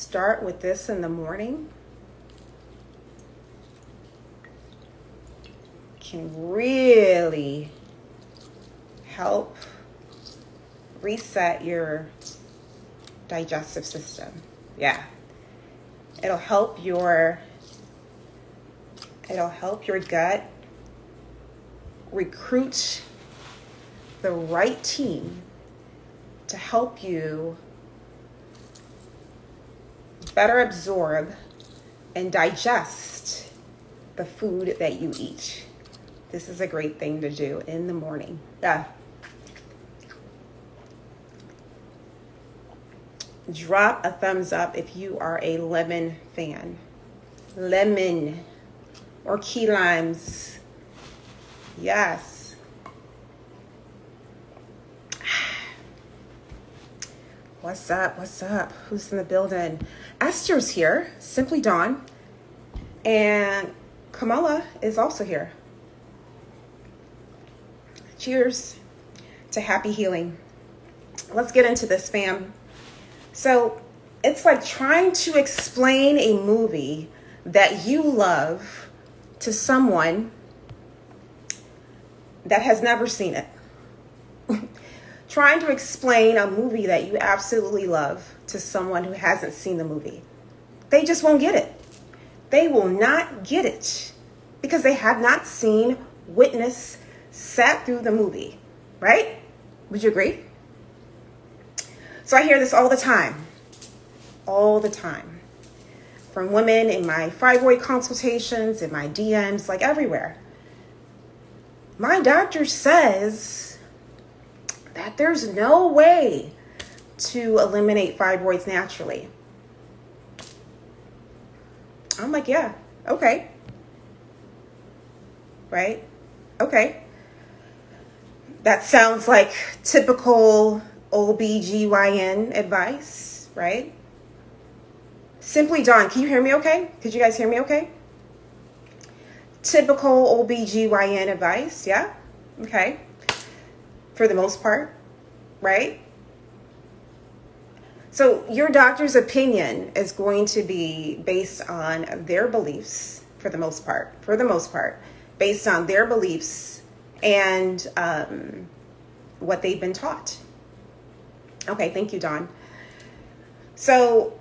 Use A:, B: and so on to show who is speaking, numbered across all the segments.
A: start with this in the morning can really help reset your digestive system. Yeah. It'll help your gut recruit the right team to help you better absorb and digest the food that you eat. This is a great thing to do in the morning. Yeah. Drop a thumbs up if you are a lemon fan. Lemon or key limes. Yes. What's up? What's up? Who's in the building? Esther's here. Simply Dawn. And Kamala is also here. Cheers to happy healing. Let's get into this, fam. So it's like trying to explain a movie that you love to someone that has never seen it. Trying to explain a movie that you absolutely love to someone who hasn't seen the movie. They just won't get it. They will not get it because they have not seen, witnessed, sat through the movie, right? Would you agree? So I hear this all the time, from women in my fibroid consultations, in my DMs, like everywhere. My doctor says that there's no way to eliminate fibroids naturally. I'm like, yeah, okay. Right? Okay. That sounds like typical OBGYN advice, right? Simply Dawn, can you hear me okay? Could you guys hear me okay? Typical OBGYN advice, yeah? Okay. For the most part, right? So your doctor's opinion is going to be based on their beliefs for the most part, based on their beliefs and what they've been taught. Okay, thank you, Dawn. So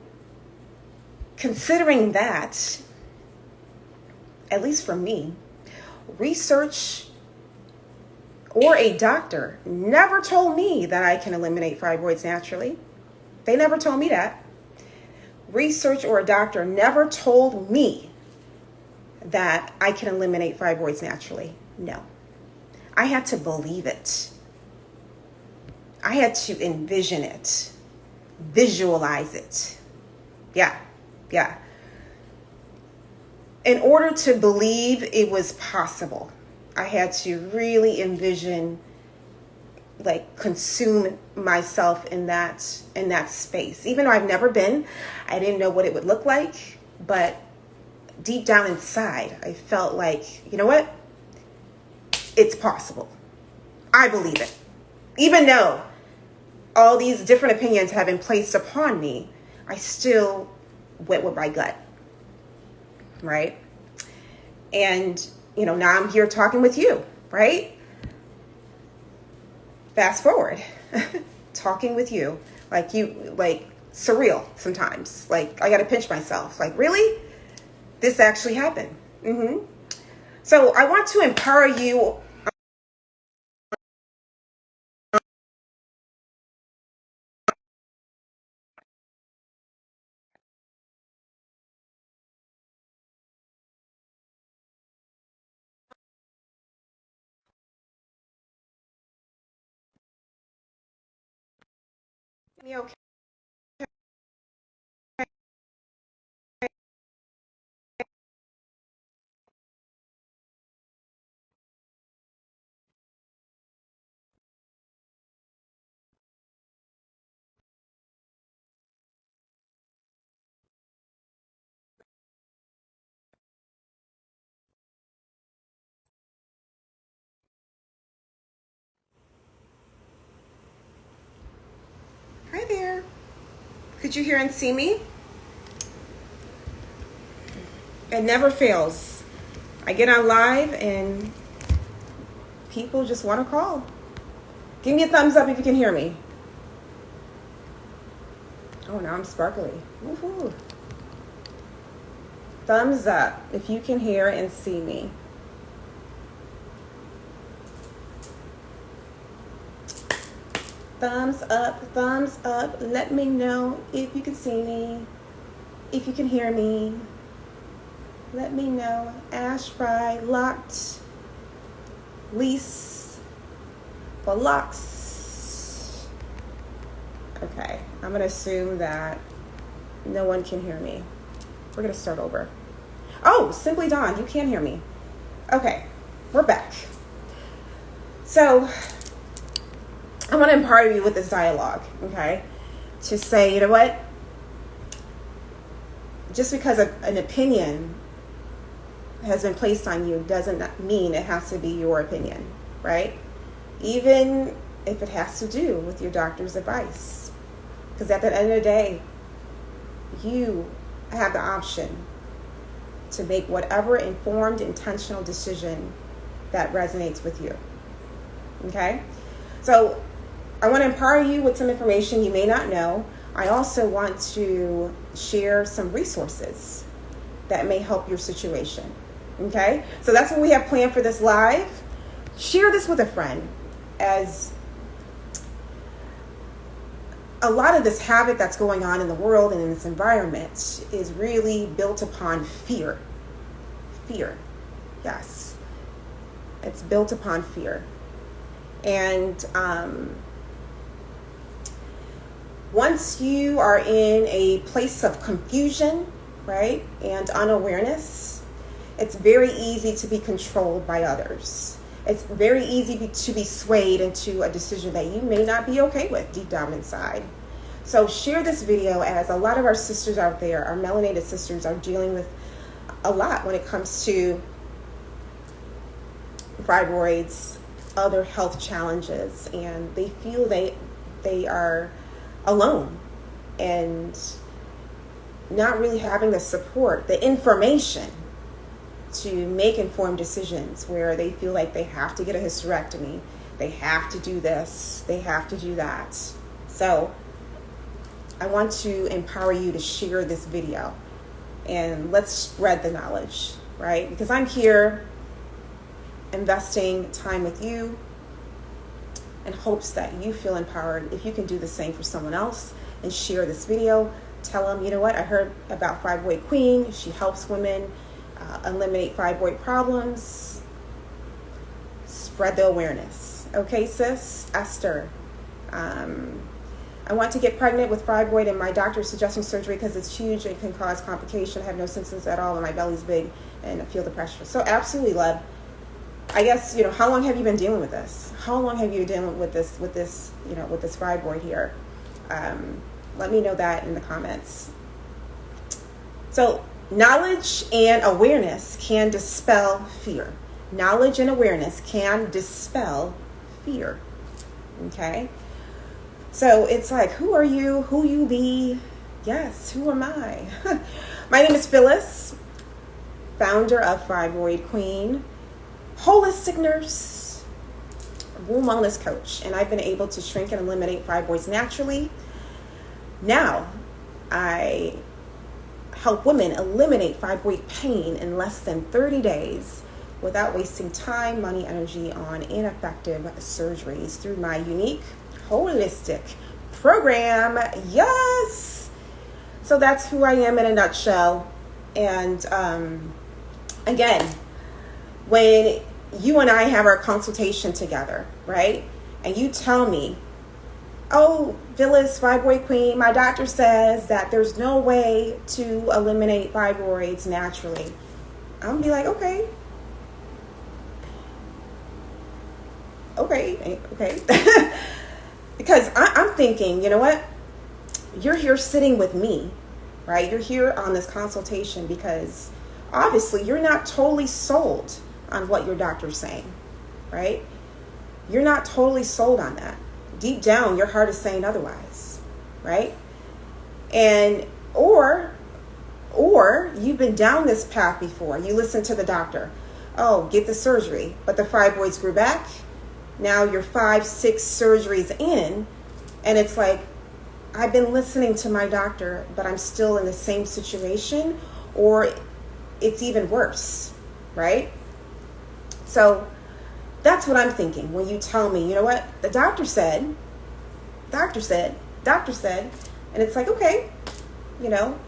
A: considering that, at least for me, research or a doctor never told me that I can eliminate fibroids naturally. They never told me that. Research or a doctor never told me that I can eliminate fibroids naturally. No. I had to believe it. I had to envision it, visualize it. Yeah. In order to believe it was possible, I had to really envision, like, consume myself in that space. Even though I've never been, I didn't know what it would look like, but deep down inside, I felt like, you know what? It's possible. I believe it. Even though all these different opinions have been placed upon me, I still went with my gut, right? And, now I'm here talking with you, right? Fast forward, talking with you, like surreal sometimes. Like, I got to pinch myself. Like, really? This actually happened. So I want to empower you. Okay. Hi there. Could you hear and see me? It never fails. I get on live and people just want to call. Give me a thumbs up if you can hear me. Oh, now I'm sparkly. Woohoo. Thumbs up if you can hear and see me. Thumbs up, thumbs up. Let me know if you can see me, if you can hear me. Let me know. Ash Fry, Locked, Lease, for locks. Okay, I'm going to assume that no one can hear me. We're going to start over. Oh, Simply Dawn, you can hear me. Okay, we're back. So, I want to empower you with this dialogue, okay? To say, you know what? Just because an opinion has been placed on you doesn't mean it has to be your opinion, right? Even if it has to do with your doctor's advice. Because at the end of the day, you have the option to make whatever informed, intentional decision that resonates with you, okay? So I want to empower you with some information you may not know. I also want to share some resources that may help your situation. Okay? So that's what we have planned for this live. Share this with a friend, as a lot of this havoc that's going on in the world and in this environment is really built upon fear. Fear. Yes. It's built upon fear. And once you are in a place of confusion, right, and unawareness, it's very easy to be controlled by others. It's very easy to be swayed into a decision that you may not be okay with deep down inside. So share this video, as a lot of our sisters out there, our melanated sisters, are dealing with a lot when it comes to fibroids, other health challenges, and they feel they are alone and not really having the support, the information to make informed decisions, where they feel like they have to get a hysterectomy, they have to do this, they have to do that. So I want to empower you to share this video, and let's spread the knowledge, right? Because I'm here investing time with you in hopes that you feel empowered. If you can do the same for someone else and share this video, tell them, you know what, I heard about Fibroid Queen. She helps women eliminate fibroid problems. Spread the awareness. Okay, sis? Esther. I want to get pregnant with fibroid, and my doctor is suggesting surgery because it's huge and can cause complication. I have no symptoms at all, and my belly's big, and I feel the pressure. So absolutely, love. I guess, you know, how long have you been dealing with this? How long have you been dealing with this, you know, with this fibroid here? Let me know that in the comments. So knowledge and awareness can dispel fear. Knowledge and awareness can dispel fear. Okay? So it's like, who are you? Who you be? Yes, who am I? My name is Phyllis, founder of Fibroid Queen, holistic nurse, womb wellness coach, and I've been able to shrink and eliminate fibroids naturally. Now, I help women eliminate fibroid pain in less than 30 days without wasting time, money, energy on ineffective surgeries through my unique holistic program. Yes! So that's who I am in a nutshell. And again, when you and I have our consultation together, right? And you tell me, oh, Phyllis, Fibroid Queen, my doctor says that there's no way to eliminate fibroids naturally. I'm gonna be like, okay. Because I'm thinking, you know what? You're here sitting with me, right? You're here on this consultation because obviously you're not totally sold on what your doctor's saying, right? You're not totally sold on that. Deep down, your heart is saying otherwise, right? And or Or you've been down this path before. You listen to the doctor. Oh, get the surgery. But the fibroids grew back. Now you're 5, 6 surgeries in. And it's like, I've been listening to my doctor, but I'm still in the same situation, or it's even worse, right? So that's what I'm thinking when you tell me, you know what, the doctor said, and it's like, okay, you know.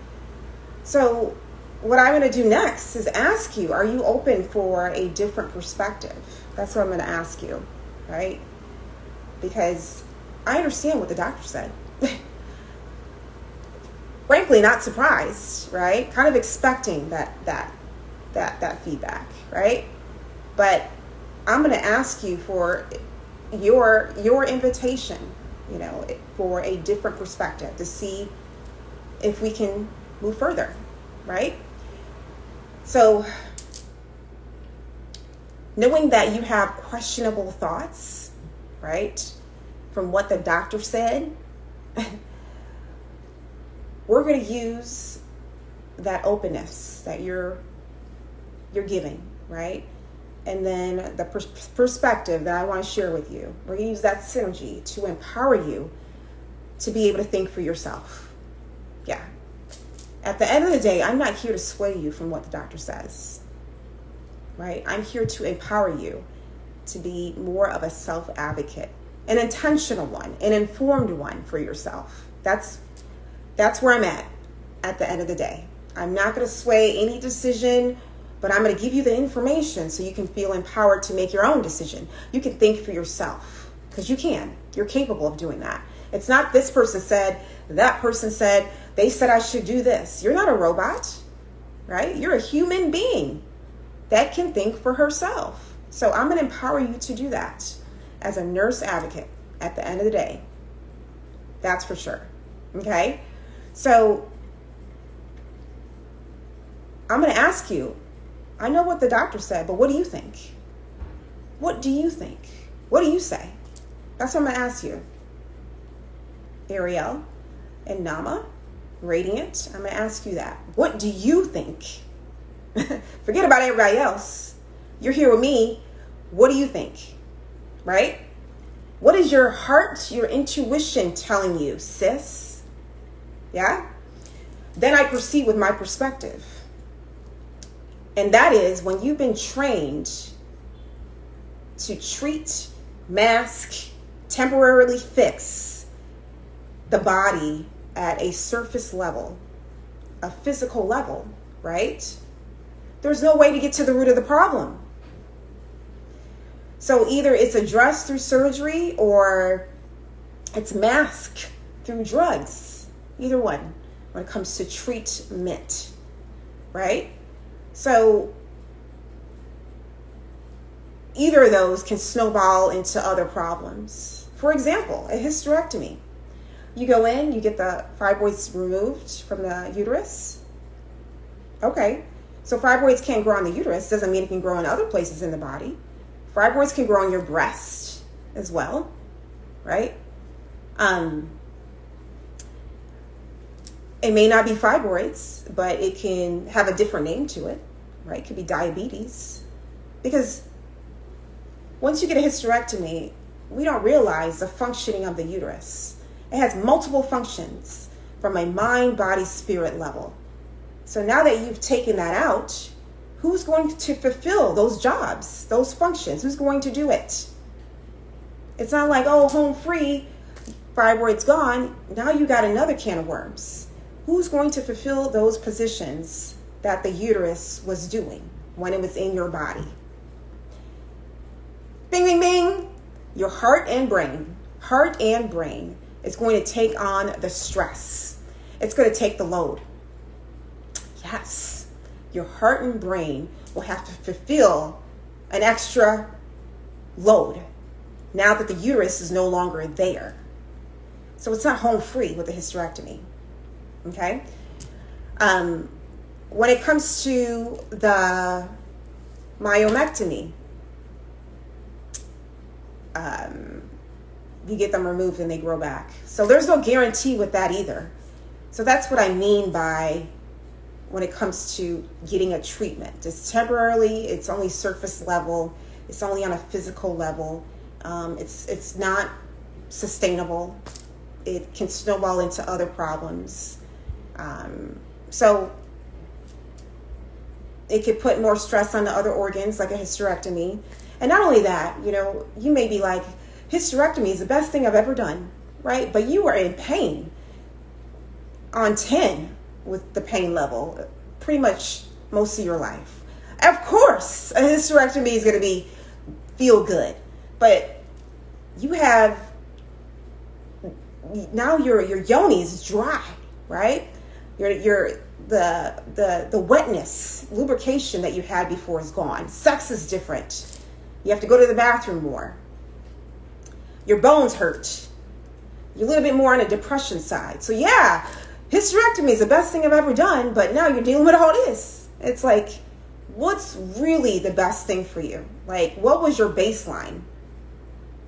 A: So what I'm going to do next is ask you, are you open for a different perspective? That's what I'm going to ask you, right? Because I understand what the doctor said. Frankly, not surprised, right? Kind of expecting that feedback, right? But I'm going to ask you for your invitation, you know, for a different perspective to see if we can move further, right? So knowing that you have questionable thoughts, right, from what the doctor said, we're going to use that openness that you're giving, right? And then the perspective that I want to share with you. We're going to use that synergy to empower you to be able to think for yourself. Yeah. At the end of the day, I'm not here to sway you from what the doctor says, right? I'm here to empower you to be more of a self-advocate, an intentional one, an informed one for yourself. That's where I'm at the end of the day. I'm not going to sway any decision, but I'm going to give you the information so you can feel empowered to make your own decision. You can think for yourself, because you can. You're capable of doing that. It's not this person said, that person said, they said I should do this. You're not a robot, right? You're a human being that can think for herself. So I'm going to empower you to do that as a nurse advocate at the end of the day. That's for sure. Okay? So I'm going to ask you, I know what the doctor said, but what do you think? What do you think? What do you say? That's what I'm going to ask you. Ariel and Nama, Radiant, I'm going to ask you that. What do you think? Forget about everybody else. You're here with me. What do you think? Right? What is your heart, your intuition telling you, sis? Yeah? Then I proceed with my perspective. And that is when you've been trained to treat, mask, temporarily fix the body at a surface level, a physical level, right? There's no way to get to the root of the problem. So either it's addressed through surgery or it's masked through drugs. Either one when it comes to treatment, right? So either of those can snowball into other problems. For example, a hysterectomy. You go in, you get the fibroids removed from the uterus. Okay, so fibroids can't grow on the uterus. Doesn't mean it can grow in other places in the body. Fibroids can grow on your breast as well, right? It may not be fibroids, but it can have a different name to it, right? It could be diabetes. Because once you get a hysterectomy, we don't realize the functioning of the uterus. It has multiple functions from a mind, body, spirit level. So now that you've taken that out, who's going to fulfill those jobs, those functions? Who's going to do it? It's not like, oh, home free, fibroid's gone. Now you got another can of worms. Who's going to fulfill those positions that the uterus was doing when it was in your body? Bing, bing, bing. Your heart and brain is going to take on the stress. It's going to take the load. Yes, your heart and brain will have to fulfill an extra load now that the uterus is no longer there. So it's not home free with a hysterectomy. Okay? When it comes to the myomectomy, you get them removed and they grow back. So there's no guarantee with that either. So that's what I mean by when it comes to getting a treatment. It's temporarily, it's only surface level, it's only on a physical level. It's not sustainable. It can snowball into other problems. So it could put more stress on the other organs, like a hysterectomy. And not only that, you may be like, hysterectomy is the best thing I've ever done, right? But you are in pain on 10 with the pain level pretty much most of your life. Of course, a hysterectomy is going to feel good, but you have now your yoni is dry, right? The wetness, lubrication that you had before is gone. Sex is different. You have to go to the bathroom more. Your bones hurt. You're a little bit more on the depression side. So yeah, hysterectomy is the best thing I've ever done, but now you're dealing with all this. It's like, what's really the best thing for you? Like, what was your baseline?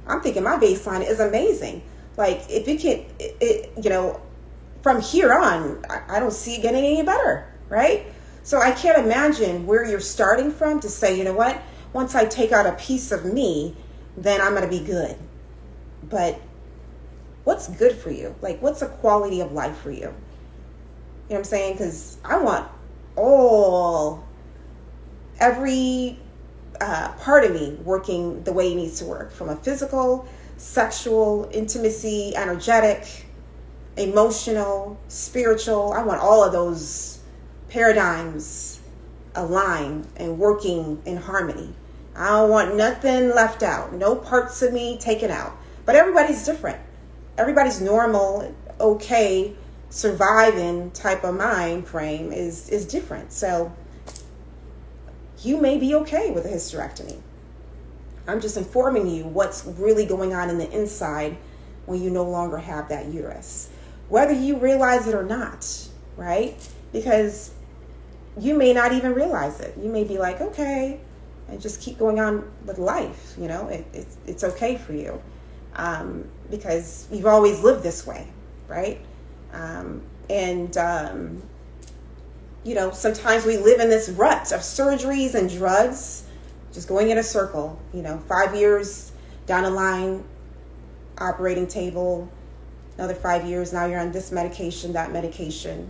A: I'm thinking my baseline is amazing. Like, if you can, from here on, I don't see it getting any better, right? So I can't imagine where you're starting from to say, you know what, once I take out a piece of me, then I'm going to be good. But what's good for you? Like, what's a quality of life for you? You know what I'm saying? Because I want every part of me working the way it needs to work, from a physical, sexual, intimacy, energetic, emotional, spiritual. I want all of those paradigms aligned and working in harmony. I don't want nothing left out, no parts of me taken out. But everybody's different. Everybody's normal, okay, surviving type of mind frame is different. So you may be okay with a hysterectomy. I'm just informing you what's really going on in the inside when you no longer have that uterus, whether you realize it or not, right? Because you may not even realize it. You may be like, okay, and just keep going on with life. It's okay for you, because you've always lived this way, right? Sometimes we live in this rut of surgeries and drugs, just going in a circle. 5 years down the line, operating table, another 5 years, now you're on this medication, that medication.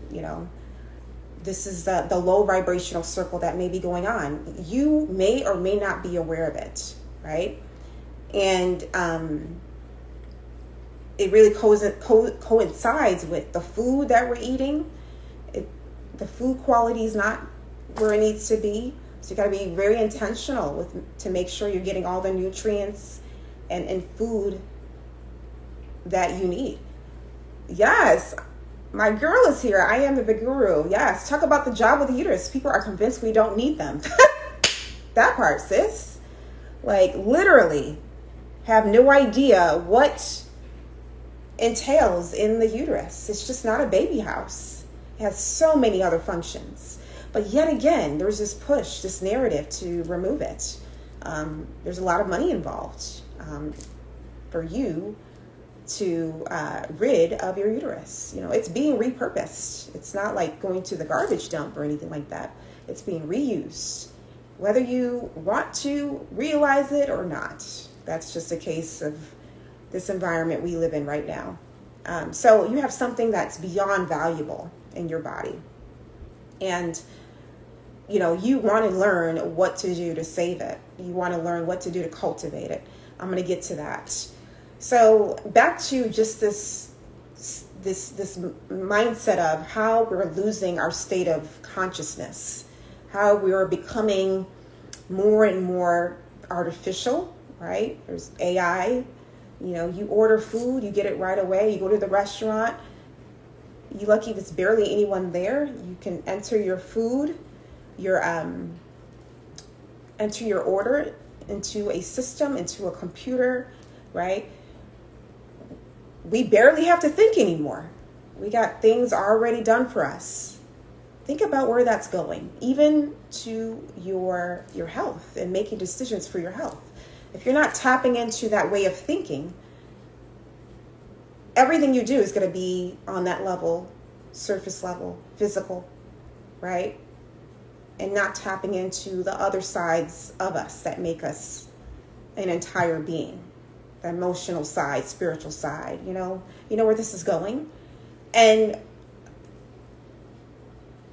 A: This is the low vibrational circle that may be going on. You may or may not be aware of it, right? And it really coincides with the food that we're eating. The food quality is not where it needs to be. So you got to be very intentional to make sure you're getting all the nutrients and food that you need. Yes, my girl is here. I am the big guru. Yes, talk about the job of the uterus. People are convinced we don't need them. That part, sis. Like, literally have no idea what entails in the uterus. It's just not a baby house. It has so many other functions. But yet again, there's this push, this narrative to remove it. There's a lot of money involved for you to rid of your uterus. It's being repurposed. It's not like going to the garbage dump or anything like that. It's being reused, whether you want to realize it or not. That's just a case of this environment we live in right now. So you have something that's beyond valuable in your body. And, you want to learn what to do to save it. You want to learn what to do to cultivate it. I'm going to get to that. So back to just this mindset of how we're losing our state of consciousness, how we are becoming more and more artificial, right? There's AI. You order food, you get it right away. You go to the restaurant, you're lucky if it's barely anyone there. You can enter your food, enter your order into a system, into a computer, right? We barely have to think anymore. We got things already done for us. Think about where that's going, even to your health and making decisions for your health. If you're not tapping into that way of thinking, everything you do is going to be on that level, surface level, physical. right? And not tapping into the other sides of us that make us an entire being. The emotional side, spiritual side, you know where this is going. And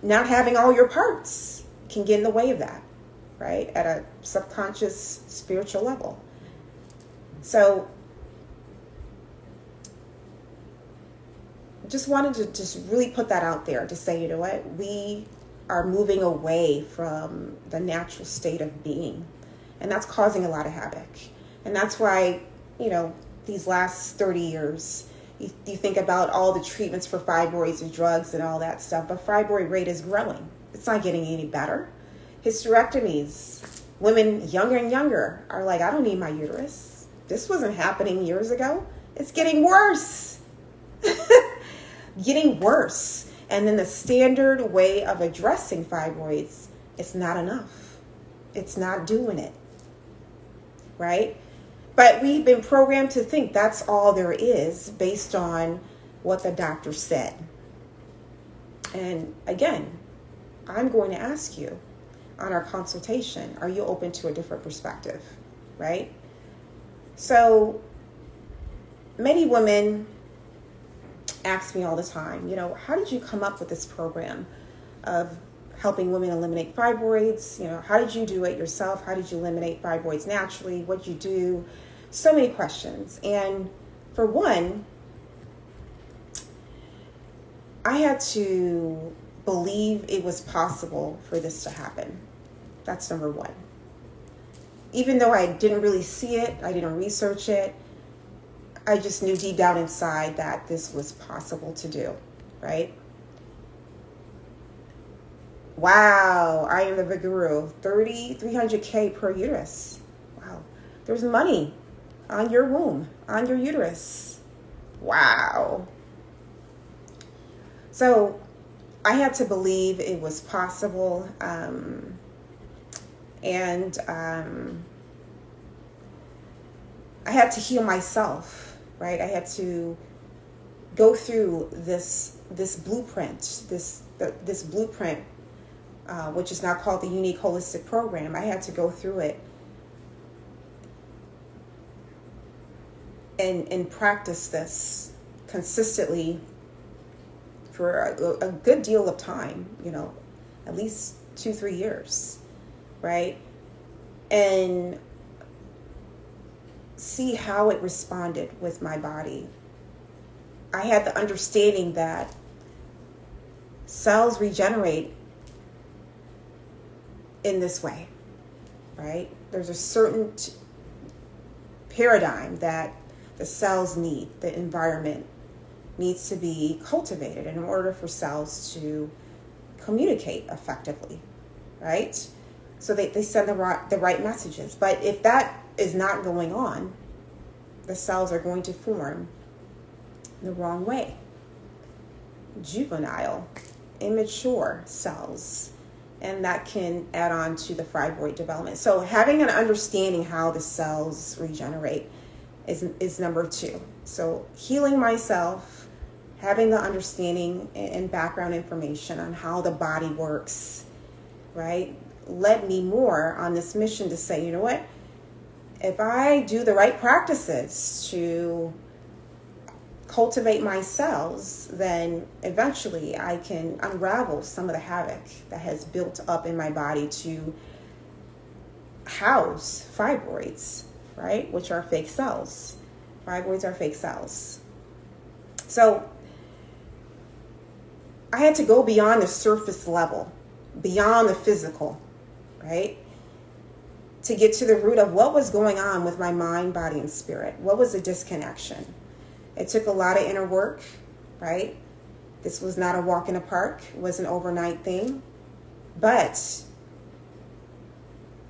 A: not having all your parts can get in the way of that, right? At a subconscious spiritual level. So just wanted to just really put that out there to say, you know what, we are moving away from the natural state of being. And that's causing a lot of havoc. And that's why, these last 30 years, you think about all the treatments for fibroids and drugs and all that stuff, but fibroid rate is growing. It's not getting any better. Hysterectomies, women younger and younger are like, I don't need my uterus. This wasn't happening years ago. It's getting worse. Getting worse. And then the standard way of addressing fibroids, it's not enough. It's not doing it. Right? But we've been programmed to think that's all there is based on what the doctor said. And again, I'm going to ask you on our consultation, are you open to a different perspective? Right? So many women ask me all the time, how did you come up with this program of helping women eliminate fibroids? How did you do it yourself? How did you eliminate fibroids naturally? What did you do? So many questions. And for one, I had to believe it was possible for this to happen. That's number one. Even though I didn't really see it, I didn't research it, I just knew deep down inside that this was possible to do, right? Wow, I am the big guru. 300K per uterus. Wow. There's money on your womb, on your uterus. Wow. So I had to believe it was possible. And I had to heal myself, right? I had to go through this blueprint, this blueprint, which is now called the Unique Holistic Program. I had to go through it and practice this consistently for a good deal of time, at least 2-3 years, right? And see how it responded with my body. I had the understanding that cells regenerate in this way, right? There's a certain paradigm that the cells need, the environment needs to be cultivated in order for cells to communicate effectively, right? So they send the right messages. But if that is not going on, the cells are going to form the wrong way. Juvenile, immature cells, and that can add on to the fibroid development. So having an understanding how the cells regenerate is number 2. So healing myself, having the understanding and background information on how the body works, right, led me more on this mission to say, you know what, if I do the right practices to cultivate my cells, then eventually I can unravel some of the havoc that has built up in my body to house fibroids, right? Which are fake cells. Fibroids are fake cells. So I had to go beyond the surface level, beyond the physical, right? To get to the root of what was going on with my mind, body, and spirit. What was the disconnection? It took a lot of inner work, right? This was not a walk in the park. It was an overnight thing. But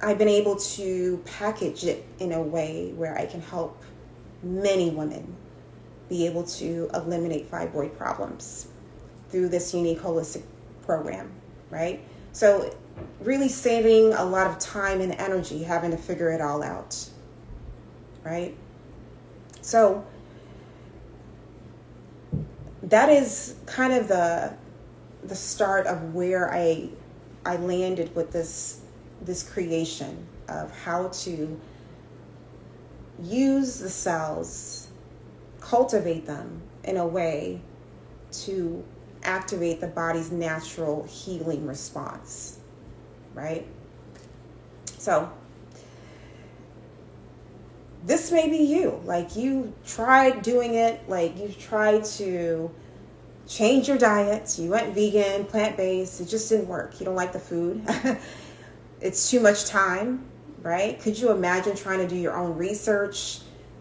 A: I've been able to package it in a way where I can help many women be able to eliminate fibroid problems through this Unique Holistic Program, right? So really saving a lot of time and energy having to figure it all out, right? So that is kind of the start of where I landed with this creation of how to use the cells, cultivate them in a way to activate the body's natural healing response, right? So this may be you. Like, you tried doing it, like you've tried to change your diet. You went vegan, plant-based, it just didn't work. You don't like the food. It's too much time, right? Could you imagine trying to do your own research?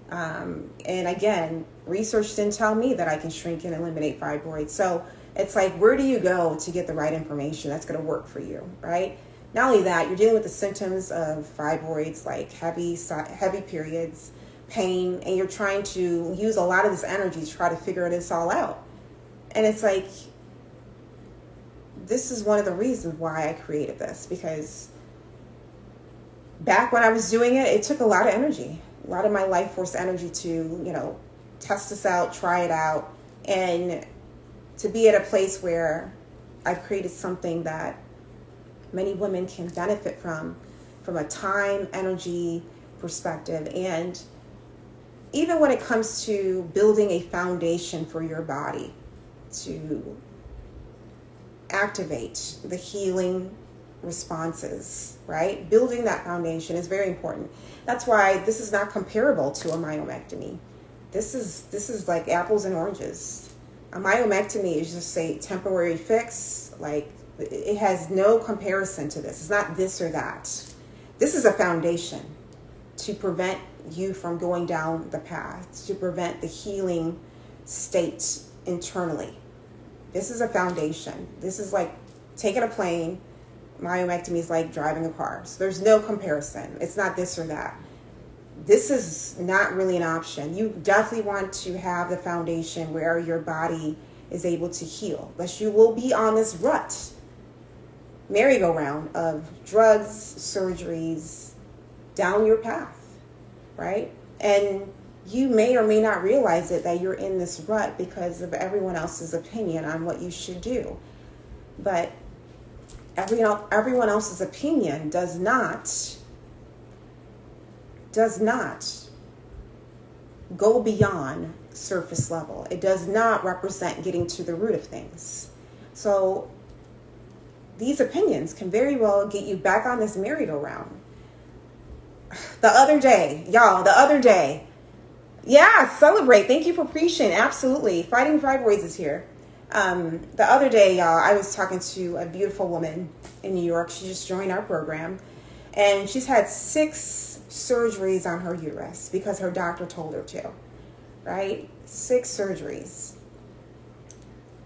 A: And again, research didn't tell me that I can shrink and eliminate fibroids. So it's like, where do you go to get the right information that's going to work for you, right? Not only that, you're dealing with the symptoms of fibroids, like heavy periods, pain, and you're trying to use a lot of this energy to try to figure this all out. And it's like, this is one of the reasons why I created this, because back when I was doing it, it took a lot of energy, a lot of my life force energy to, test this out, try it out, and to be at a place where I've created something that many women can benefit from a time, energy perspective. And even when it comes to building a foundation for your body to activate the healing responses, right? Building that foundation is very important. That's why this is not comparable to a myomectomy. This is like apples and oranges. A myomectomy is just a temporary fix. Like, it has no comparison to this. It's not this or that. This is a foundation to prevent you from going down the path, to prevent the healing state internally. This is a foundation. This is like taking a plane. Myomectomy is like driving a car. So there's no comparison. It's not this or that. This is not really an option. You definitely want to have the foundation where your body is able to heal, but you will be on this rut, merry-go-round of drugs, surgeries, down your path, right? And you may or may not realize it, that you're in this rut because of everyone else's opinion on what you should do. But everyone else's opinion does not go beyond surface level. It does not represent getting to the root of things. So these opinions can very well get you back on this merry-go-round. The other day, yeah, celebrate. Thank you for preaching. Absolutely. Fighting Fibroids is here. The other day, y'all, I was talking to a beautiful woman in New York. She just joined our program, and she's had 6 surgeries on her uterus because her doctor told her to, right? 6 surgeries.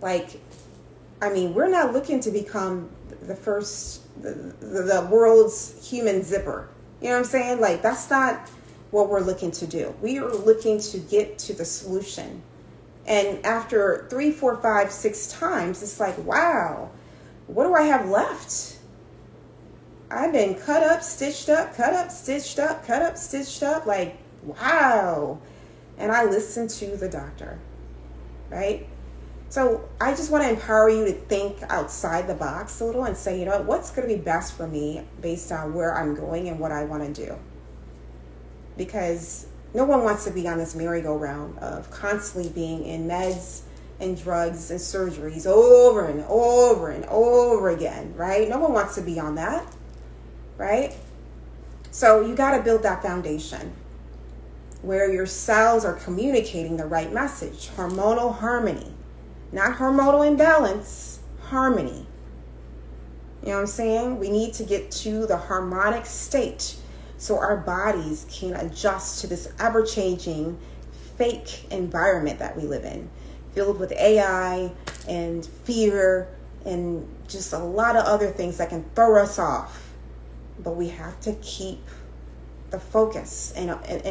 A: Like, I mean, we're not looking to become the world's human zipper. You know what I'm saying? Like, that's not what we're looking to do. We are looking to get to the solution. And after 3, 4, 5, 6 times, it's like, wow, what do I have left? I've been cut up, stitched up, cut up, stitched up, cut up, stitched up. Like, wow. And I listened to the doctor, right? So I just want to empower you to think outside the box a little and say, what's going to be best for me based on where I'm going and what I want to do? Because no one wants to be on this merry-go-round of constantly being in meds and drugs and surgeries over and over and over again, right? No one wants to be on that, right? So you got to build that foundation where your cells are communicating the right message. Hormonal harmony, not hormonal imbalance, harmony. You know what I'm saying? We need to get to the harmonic state so our bodies can adjust to this ever-changing fake environment that we live in, filled with AI and fear and just a lot of other things that can throw us off. But we have to keep the focus and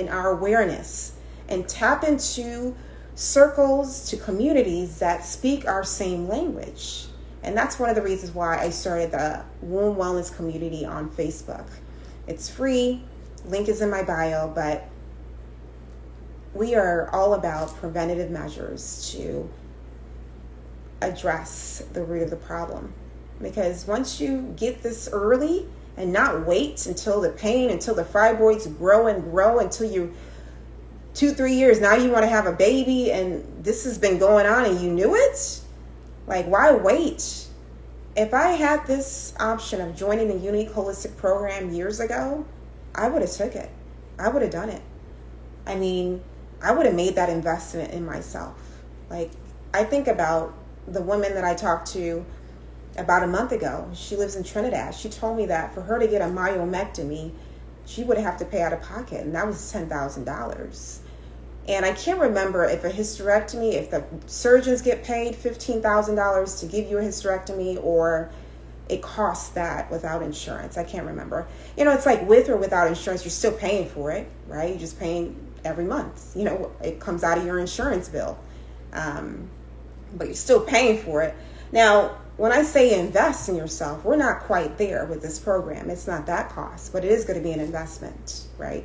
A: our awareness and tap into circles, to communities that speak our same language. And that's one of the reasons why I started the Womb Wellness community on Facebook. It's free, link is in my bio, but we are all about preventative measures to address the root of the problem. Because once you get this early and not wait until the pain, until the fibroids grow and grow, until you 2-3 years, now you want to have a baby and this has been going on and you knew it, like, why wait? If I had this option of joining the Unique Holistic Program years ago, I would have took it. I would have done it. I mean, I would have made that investment in myself. Like, I think about the woman that I talked to about a month ago. She lives in Trinidad. She told me that for her to get a myomectomy, she would have to pay out of pocket, and that was $10,000. And I can't remember if a hysterectomy, if the surgeons get paid $15,000 to give you a hysterectomy, or it costs that without insurance. I can't remember. You know, it's like with or without insurance, you're still paying for it, right? You're just paying every month. You know, it comes out of your insurance bill. But you're still paying for it. Now, when I say invest in yourself, we're not quite there with this program. It's not that cost, but it is going to be an investment, right?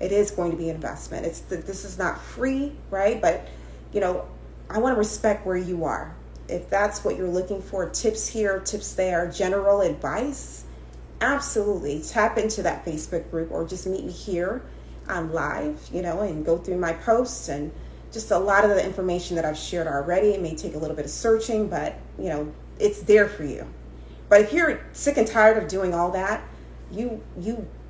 A: It is going to be an investment. This is not free, right? But, you know, I want to respect where you are. If that's what you're looking for, tips here, tips there, general advice, absolutely tap into that Facebook group, or just meet me here on live, you know, and go through my posts and just a lot of the information that I've shared already. It may take a little bit of searching, but, you know, it's there for you. But if you're sick and tired of doing all that, you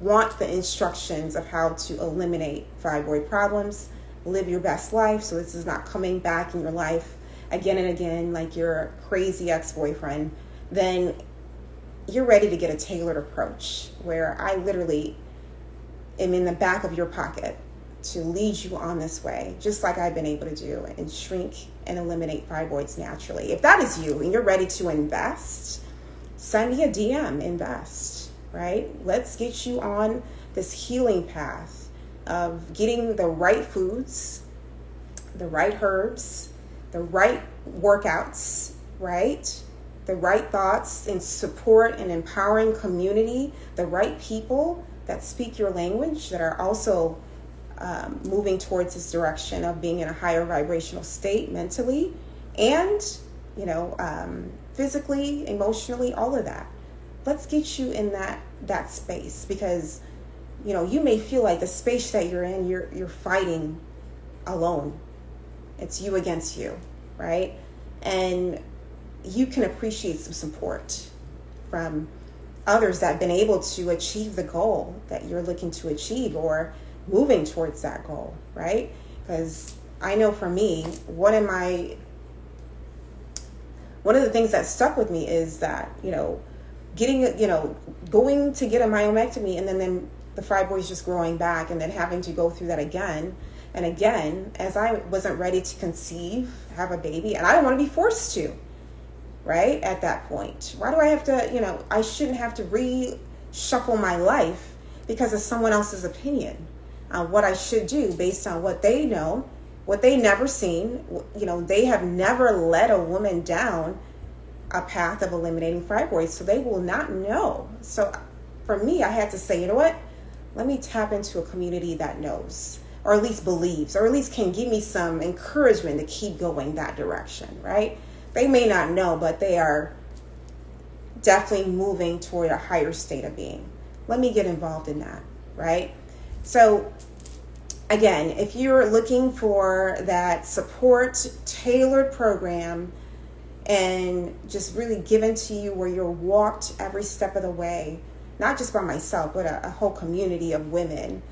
A: want the instructions of how to eliminate fibroid problems, live your best life, so this is not coming back in your life again and again like your crazy ex-boyfriend, then you're ready to get a tailored approach where I literally am in the back of your pocket to lead you on this way, just like I've been able to do, and shrink and eliminate fibroids naturally. If that is you and you're ready to invest, send me a DM, invest, right? Let's get you on this healing path of getting the right foods, the right herbs, the right workouts, right? The right thoughts and support and empowering community, the right people that speak your language, that are also moving towards this direction of being in a higher vibrational state mentally and, you know, physically, emotionally, all of that. Let's get you in that space, because, you know, you may feel like the space that you're in, you're fighting alone. It's you against you, right? And you can appreciate some support from others that have been able to achieve the goal that you're looking to achieve, or moving towards that goal, right? Because I know for me, one of the things that stuck with me is that, you know, going to get a myomectomy, and then the fibroids just growing back, and then having to go through that again and again, as I wasn't ready to conceive, have a baby, and I don't want to be forced to, right? At that point, why do I have to, you know, I shouldn't have to reshuffle my life because of someone else's opinion on what I should do based on what they know, what they never seen. You know, they have never led a woman down a path of eliminating fibroids, so they will not know. So for me, I had to say, you know what? Let me tap into a community that knows, or at least believes, or at least can give me some encouragement to keep going that direction, right? They may not know, but they are definitely moving toward a higher state of being. Let me get involved in that, right? So again, if you're looking for that support, tailored program, and just really given to you where you're walked every step of the way, not just by myself, but a whole community of women,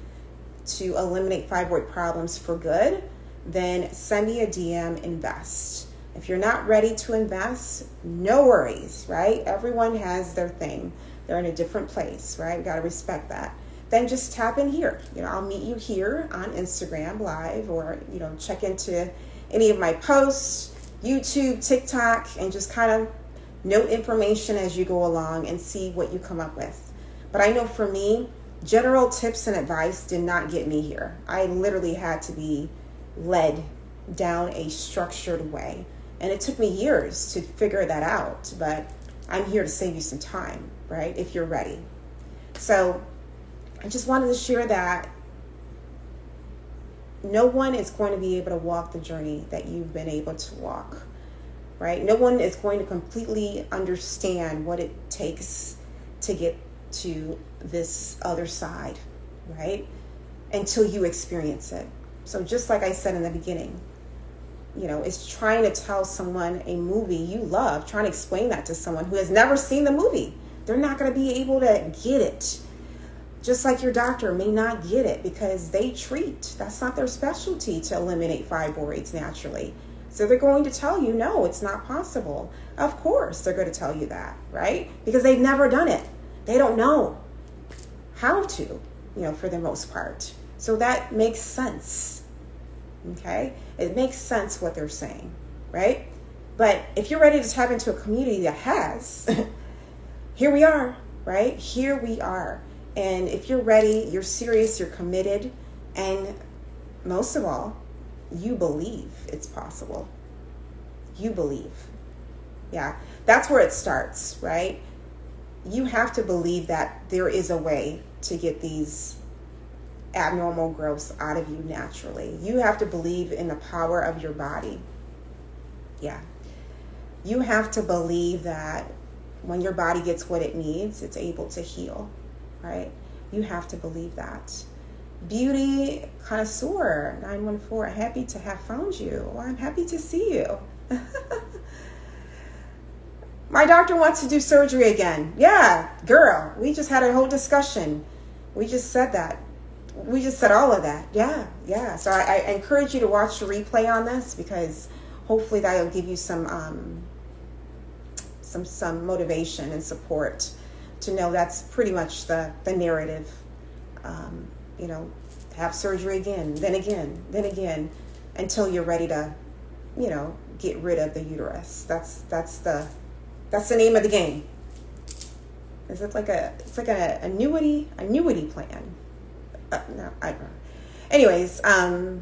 A: to eliminate fibroid problems for good, then send me a DM, invest. If you're not ready to invest, no worries, right? Everyone has their thing. They're in a different place, right? We got to respect that. Then just tap in here. You know, I'll meet you here on Instagram live, or, you know, check into any of my posts, YouTube, TikTok, and just kind of note information as you go along and see what you come up with. But I know for me, general tips and advice did not get me here. I literally had to be led down a structured way. And it took me years to figure that out, but I'm here to save you some time, right? If you're ready. So I just wanted to share that no one is going to be able to walk the journey that you've been able to walk, right? No one is going to completely understand what it takes to get to this other side, right? Until you experience it. So just like I said in the beginning, it's trying to tell someone a movie you love, trying to explain that to someone who has never seen the movie. They're not going to be able to get it. Just like your doctor may not get it because they treat. That's not their specialty, to eliminate fibroids naturally. So they're going to tell you, no, it's not possible. Of course they're going to tell you that, right? Because they've never done it. They don't know how to, for the most part. So that makes sense, okay? It makes sense what they're saying, right? But if you're ready to tap into a community that has, here we are, right? Here we are. And if you're ready, you're serious, you're committed, and most of all, you believe it's possible. You believe. Yeah, that's where it starts, right? You have to believe that there is a way to get these abnormal growths out of you naturally. You have to believe in the power of your body. Yeah. You have to believe that when your body gets what it needs, it's able to heal, right? You have to believe that. Beauty connoisseur 914, happy to have found you. Well, I'm happy to see you. My doctor wants to do surgery again. Yeah, girl, we just had a whole discussion. We just said that. We just said all of that. Yeah. So I encourage you to watch the replay on this, because hopefully that'll give you some motivation and support to know that's pretty much the narrative. Have surgery again, then again, until you're ready to, get rid of the uterus. That's the name of the game. Is it like it's like an annuity plan? No, I don't know. Anyways, I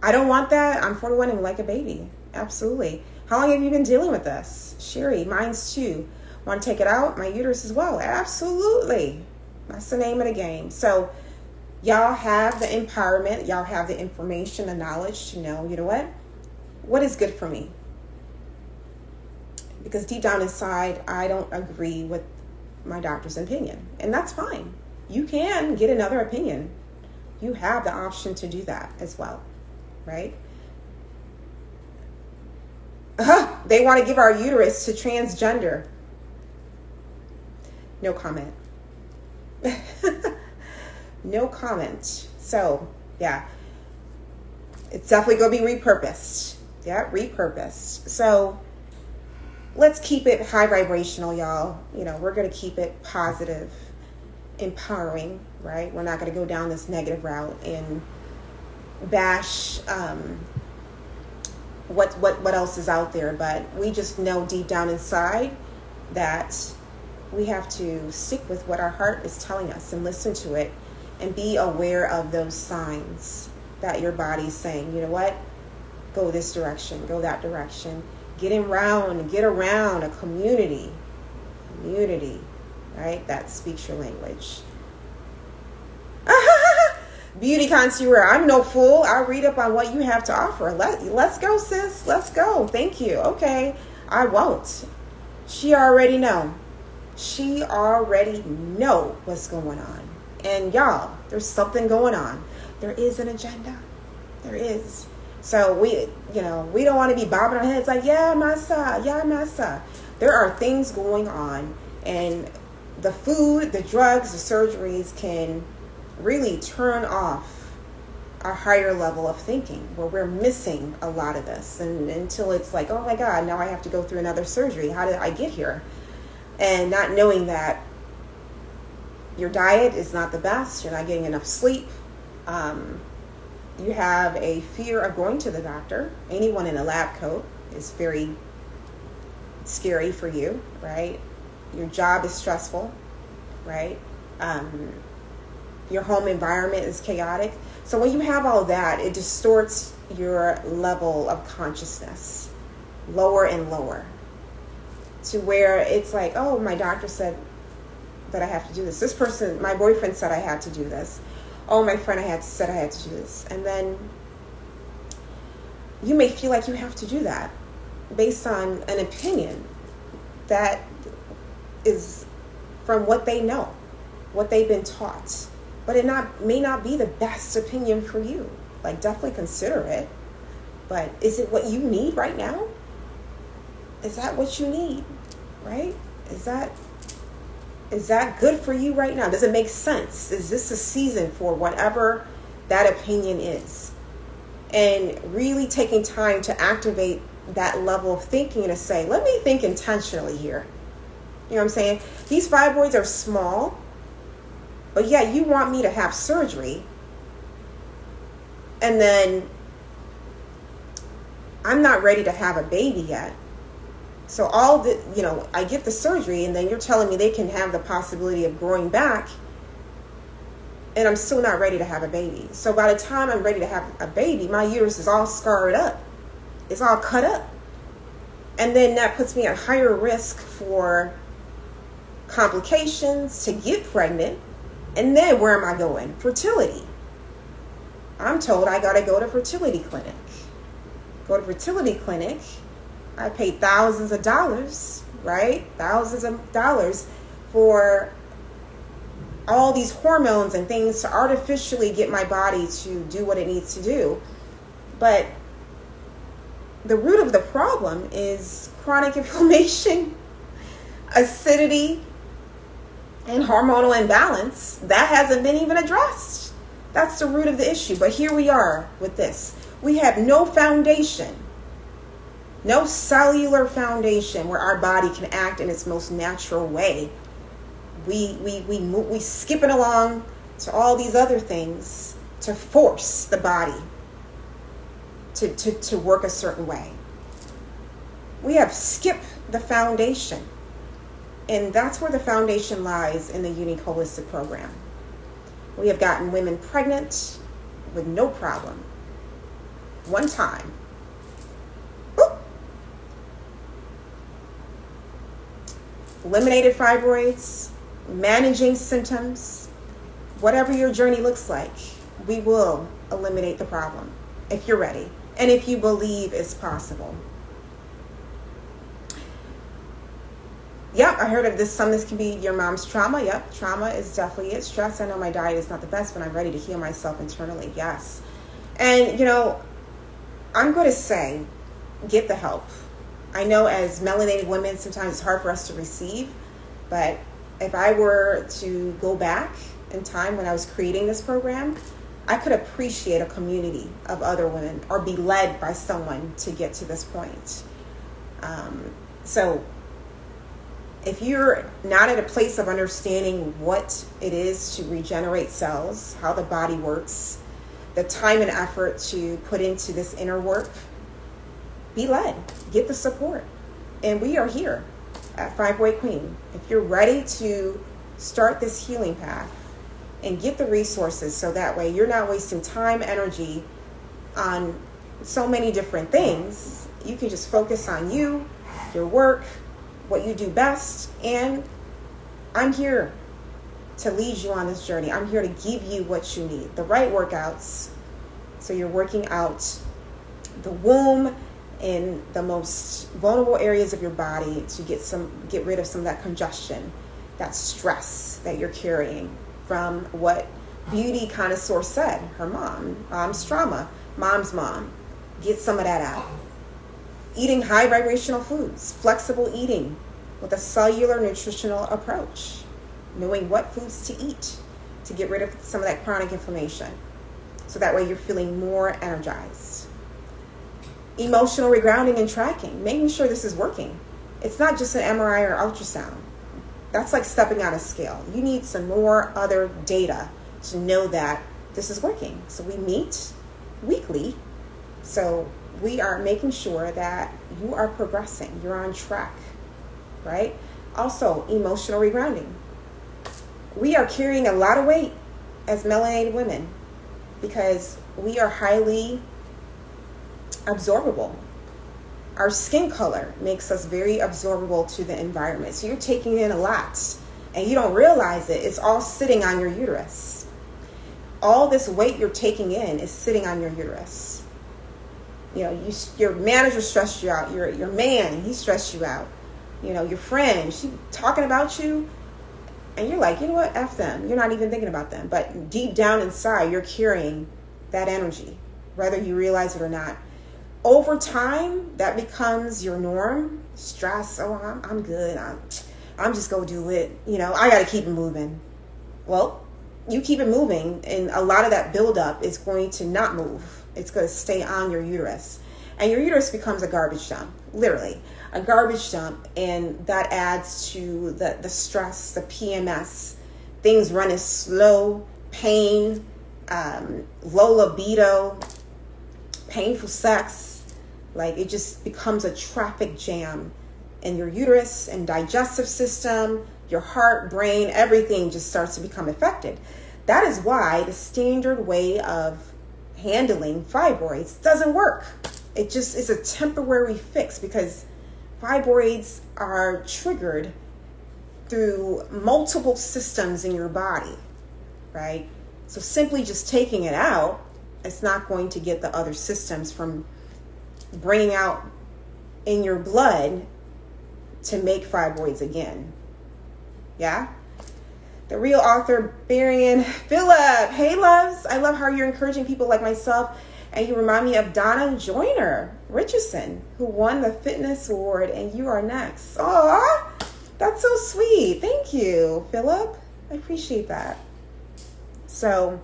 A: don't want that. I'm 41 and like a baby. Absolutely. How long have you been dealing with this? Sherry, mine's too. Want to take it out? My uterus as well. Absolutely. That's the name of the game. So y'all have the empowerment. Y'all have the information, the knowledge to know, what is good for me? Because deep down inside, I don't agree with my doctor's opinion. And that's fine. You can get another opinion. You have the option to do that as well, right? They want to give our uterus to transgender. No comment. No comment. So, yeah. It's definitely going to be repurposed. Yeah, repurposed. So, let's keep it high vibrational, y'all. We're going to keep it positive, empowering, right? We're not going to go down this negative route and bash what else is out there. But we just know deep down inside that we have to stick with what our heart is telling us and listen to it and be aware of those signs that your body's saying, you know what? Go this direction, go that direction. Get around a community, right? That speaks your language. Beauty connoisseur, I'm no fool. I'll read up on what you have to offer. Let's go, sis. Let's go. Thank you. Okay, I won't. She already know. She already know what's going on. And y'all, there's something going on. There is an agenda. There is. So we don't want to be bobbing our heads like, yeah, massa. There are things going on, and the food, the drugs, the surgeries can really turn off our higher level of thinking, where we're missing a lot of this, and until it's like, oh my God, now I have to go through another surgery. How did I get here? And not knowing that your diet is not the best, you're not getting enough sleep. You have a fear of going to the doctor. Anyone in a lab coat is very scary for you, right? Your job is stressful, right? Your home environment is chaotic. So when you have all that, it distorts your level of consciousness lower and lower, to where it's like, oh, my doctor said that I have to do this. This person, my boyfriend, said I had to do this. Oh, my friend said I had to do this. And then you may feel like you have to do that. based on an opinion that is from what they know, what they've been taught. But it may not be the best opinion for you. Like, definitely consider it. But is it what you need right now? Is that what you need, right? Is that good for you right now? Does it make sense? Is this a season for whatever that opinion is? And really taking time to activate that level of thinking and to say, let me think intentionally here. You know what I'm saying? These fibroids are small, but yeah, you want me to have surgery, and then I'm not ready to have a baby yet. So I get the surgery, and then you're telling me they can have the possibility of growing back, and I'm still not ready to have a baby. So by the time I'm ready to have a baby, my uterus is all scarred up. It's all cut up. And then that puts me at higher risk for complications, to get pregnant. And then where am I going? Fertility. I'm told I got to go to fertility clinic. Go to fertility clinic. I paid thousands of dollars, right? Thousands of dollars for all these hormones and things to artificially get my body to do what it needs to do. But the root of the problem is chronic inflammation, acidity, and hormonal imbalance. That hasn't been even addressed. That's the root of the issue. But here we are with this. We have no foundation, no cellular foundation where our body can act in its most natural way. We skip it along to all these other things to force the body to work a certain way. We have skipped the foundation. And that's where the foundation lies in the Unique Holistic Program. We have gotten women pregnant with no problem. One time. Boop. Eliminated fibroids, managing symptoms, whatever your journey looks like, we will eliminate the problem if you're ready and if you believe it's possible. Yep, I heard of this. This can be your mom's trauma. Yep, trauma is definitely it. Stress. I know my diet is not the best, but I'm ready to heal myself internally. Yes. And, I'm going to say, get the help. I know as melanated women, sometimes it's hard for us to receive, but if I were to go back in time when I was creating this program, I could appreciate a community of other women or be led by someone to get to this point. So if you're not at a place of understanding what it is to regenerate cells, how the body works, the time and effort to put into this inner work, be led, get the support. And we are here at Fibroid Queen. If you're ready to start this healing path and get the resources so that way you're not wasting time, energy on so many different things, you can just focus on you, your work, what you do best. And I'm here to lead you on this journey. I'm here to give you what you need, the right workouts. So you're working out the womb in the most vulnerable areas of your body to get rid of some of that congestion, that stress that you're carrying from what beauty connoisseur said, her mom's trauma, mom's mom. Get some of that out. Eating high vibrational foods, flexible eating with a cellular nutritional approach, knowing what foods to eat to get rid of some of that chronic inflammation. So that way you're feeling more energized. Emotional regrounding and tracking, making sure this is working. It's not just an MRI or ultrasound. That's like stepping on a scale. You need some more other data to know that this is working. So we meet weekly. So we are making sure that you are progressing. You're on track, right? Also, emotional regrounding. We are carrying a lot of weight as melanated women because we are highly absorbable. Our skin color makes us very absorbable to the environment. So you're taking in a lot and you don't realize it. It's all sitting on your uterus. All this weight you're taking in is sitting on your uterus. You know, your manager stressed you out. Your man, he stressed you out. You know, your friend, she talking about you, and you're like, you know what, F them. You're not even thinking about them. But deep down inside, you're carrying that energy, whether you realize it or not. Over time, that becomes your norm. Stress, oh, I'm good. I'm just going to do it. You know, I got to keep it moving. Well, you keep it moving, and a lot of that buildup is going to not move. It's going to stay on your uterus. And your uterus becomes a garbage dump, literally. A garbage dump, and that adds to the stress, the PMS, things running slow, pain, low libido, painful sex. Like, it just becomes a traffic jam in your uterus and digestive system, your heart, brain, everything just starts to become affected. That is why the standard way of handling fibroids doesn't work. It just is a temporary fix, because fibroids are triggered through multiple systems in your body, right? So simply just taking it out, it's not going to get the other systems from bringing out in your blood to make fibroids again. Yeah? The real author, Barian Phillip. Hey, loves. I love how you're encouraging people like myself. And you remind me of Donna Joyner Richardson, who won the fitness award, and you are next. Aw, that's so sweet. Thank you, Phillip. I appreciate that. So,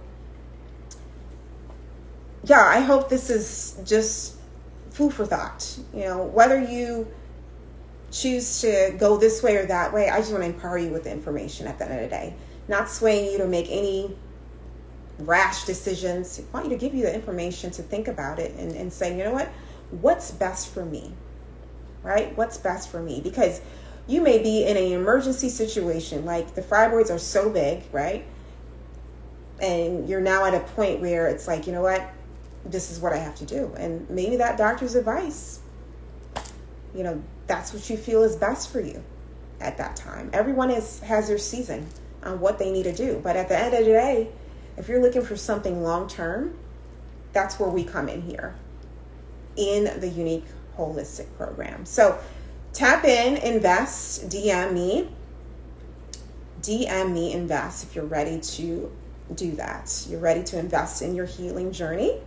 A: yeah, I hope this is just food for thought. You know, whether you choose to go this way or that way, I just want to empower you with the information at the end of the day. Not swaying you to make any rash decisions. I want you to give you the information to think about it and say, you know what? What's best for me? Right? What's best for me? Because you may be in an emergency situation, like the fibroids are so big, right? And you're now at a point where it's like, you know what? This is what I have to do. And maybe that doctor's advice, you know, that's what you feel is best for you at that time. Everyone has their season on what they need to do. But at the end of the day, if you're looking for something long-term, that's where we come in here in the Unique Holistic Program. So tap in, invest, DM me, invest if you're ready to do that. You're ready to invest in your healing journey,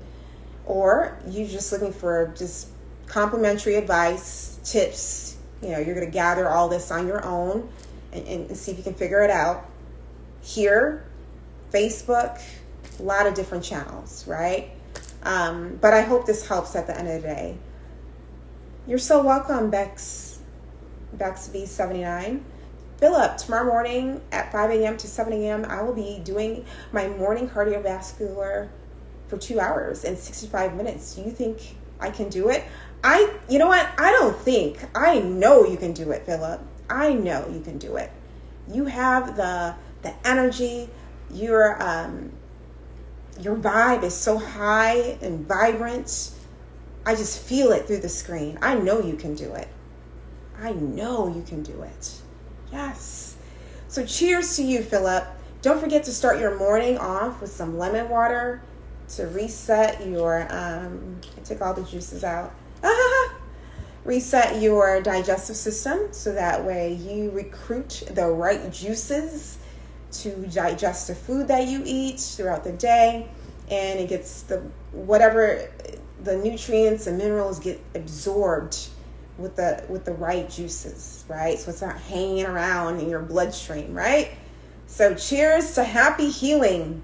A: or you're just looking for just complimentary advice, tips. You know, you're going to gather all this on your own and see if you can figure it out. Here, Facebook, a lot of different channels, right? But I hope this helps at the end of the day. You're so welcome, Bex B79. Phillip, tomorrow morning at 5 a.m. to 7 a.m., I will be doing my morning cardiovascular for 2 hours and 65 minutes. Do you think I can do it? You know what? I know you can do it, Phillip. I know you can do it. You have the energy. Your vibe is so high and vibrant. I just feel it through the screen. I know you can do it. I know you can do it. Yes. So cheers to you, Phillip. Don't forget to start your morning off with some lemon water to reset your, I took all the juices out. Reset your digestive system so that way you recruit the right juices to digest the food that you eat throughout the day, and it gets whatever the nutrients and minerals get absorbed with the right juices, right? So it's not hanging around in your bloodstream, right? So cheers to happy healing.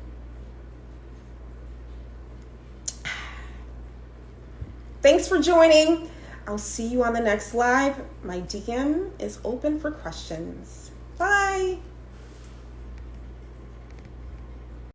A: Thanks for joining. I'll see you on the next live. My DM is open for questions. Bye.